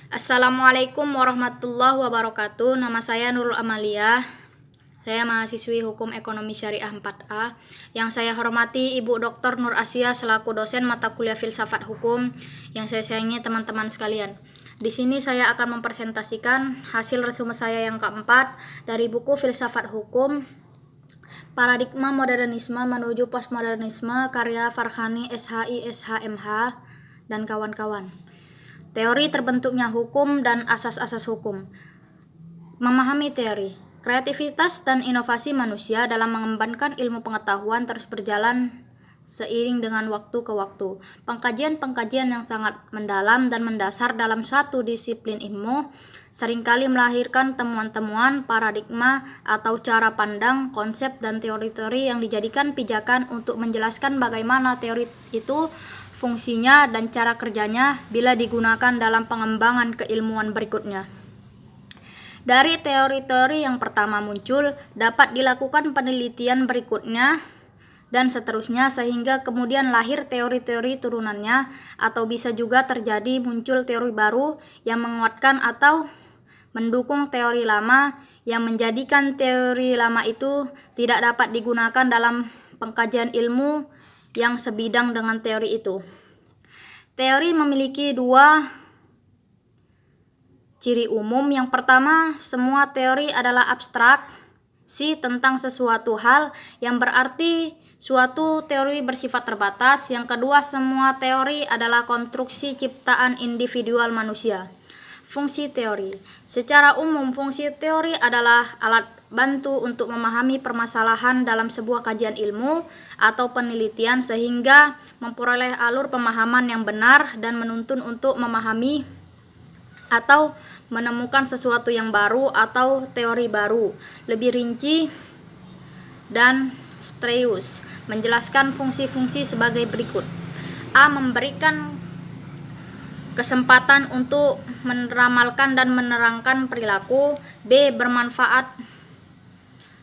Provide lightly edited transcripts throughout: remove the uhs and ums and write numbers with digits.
Assalamualaikum warahmatullahi wabarakatuh. Nama saya Nurul Amalia. Saya mahasiswi Hukum Ekonomi Syariah 4A. Yang saya hormati Ibu Dr. Nur Asia selaku dosen mata kuliah Filsafat Hukum. Yang saya sayangi teman-teman sekalian. Di sini saya akan mempresentasikan hasil resume saya yang keempat dari buku Filsafat Hukum, Paradigma Modernisme Menuju Postmodernisme karya Farhani SHI SHMH dan kawan-kawan. Teori terbentuknya hukum dan asas-asas hukum. Memahami teori. Kreativitas dan inovasi manusia dalam mengembangkan ilmu pengetahuan terus berjalan seiring dengan waktu ke waktu. Pengkajian-pengkajian yang sangat mendalam dan mendasar dalam suatu disiplin ilmu seringkali melahirkan temuan-temuan, paradigma atau cara pandang, konsep dan teori-teori yang dijadikan pijakan untuk menjelaskan bagaimana teori itu fungsinya dan cara kerjanya bila digunakan dalam pengembangan keilmuan berikutnya. Dari teori-teori yang pertama muncul, dapat dilakukan penelitian berikutnya dan seterusnya sehingga kemudian lahir teori-teori turunannya, atau bisa juga terjadi muncul teori baru yang menguatkan atau mendukung teori lama yang menjadikan teori lama itu tidak dapat digunakan dalam pengkajian ilmu yang sebidang dengan teori itu. Teori memiliki dua ciri umum. Yang pertama, semua teori adalah abstraksi tentang sesuatu hal, yang berarti suatu teori bersifat terbatas. Yang kedua, semua teori adalah konstruksi ciptaan individual manusia. Fungsi teori. Secara umum, fungsi teori adalah alat bantu untuk memahami permasalahan dalam sebuah kajian ilmu atau penelitian sehingga memperoleh alur pemahaman yang benar dan menuntun untuk memahami atau menemukan sesuatu yang baru atau teori baru. Lebih rinci dan Strauss menjelaskan fungsi-fungsi sebagai berikut. A. Memberikan kesempatan untuk meramalkan dan menerangkan perilaku. B. Bermanfaat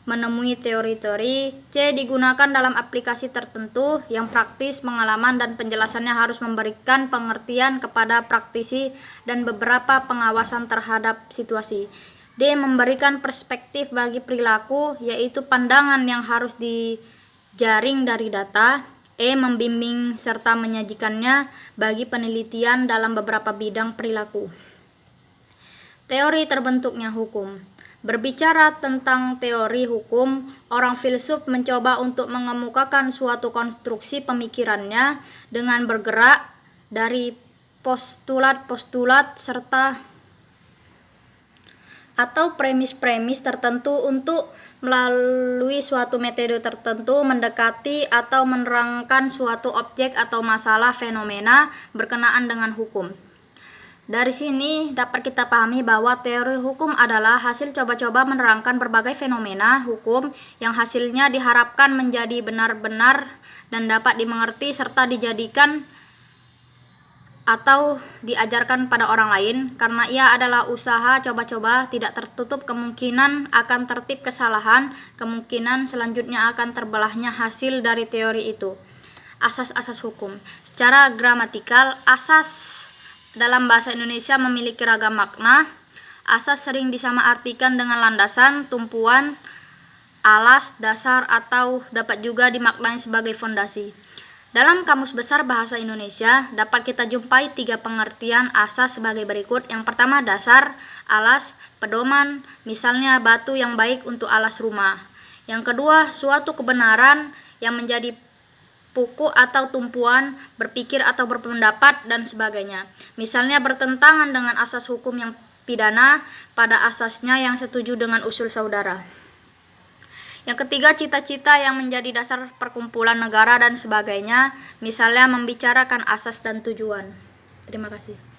menemui teori-teori. C. Digunakan dalam aplikasi tertentu yang praktis, pengalaman dan penjelasannya harus memberikan pengertian kepada praktisi dan beberapa pengawasan terhadap situasi. D. Memberikan perspektif bagi perilaku, yaitu pandangan yang harus dijaring dari data. E. Membimbing serta menyajikannya bagi penelitian dalam beberapa bidang perilaku. Teori terbentuknya hukum. Berbicara tentang teori hukum, orang filsuf mencoba untuk mengemukakan suatu konstruksi pemikirannya dengan bergerak dari postulat-postulat serta atau premis-premis tertentu untuk melalui suatu metode tertentu mendekati atau menerangkan suatu objek atau masalah fenomena berkenaan dengan hukum. Dari sini dapat kita pahami bahwa teori hukum adalah hasil coba-coba menerangkan berbagai fenomena hukum yang hasilnya diharapkan menjadi benar-benar dan dapat dimengerti serta dijadikan atau diajarkan pada orang lain. Karena ia adalah usaha coba-coba, tidak tertutup kemungkinan akan tertib kesalahan, kemungkinan selanjutnya akan terbelahnya hasil dari teori itu. Asas-asas hukum. Secara gramatikal, asas dalam bahasa Indonesia memiliki ragam makna. Asas sering disamaartikan dengan landasan, tumpuan, alas, dasar, atau dapat juga dimaknai sebagai fondasi. Dalam Kamus Besar Bahasa Indonesia dapat kita jumpai 3 pengertian asas sebagai berikut. Yang pertama, dasar, alas, pedoman, misalnya batu yang baik untuk alas rumah. Yang kedua, suatu kebenaran yang menjadi pokok atau tumpuan, berpikir atau berpendapat, dan sebagainya. Misalnya bertentangan dengan asas hukum yang pidana pada asasnya yang setuju dengan usul saudara. Yang ketiga, cita-cita yang menjadi dasar perkumpulan negara dan sebagainya. Misalnya membicarakan asas dan tujuan. Terima kasih.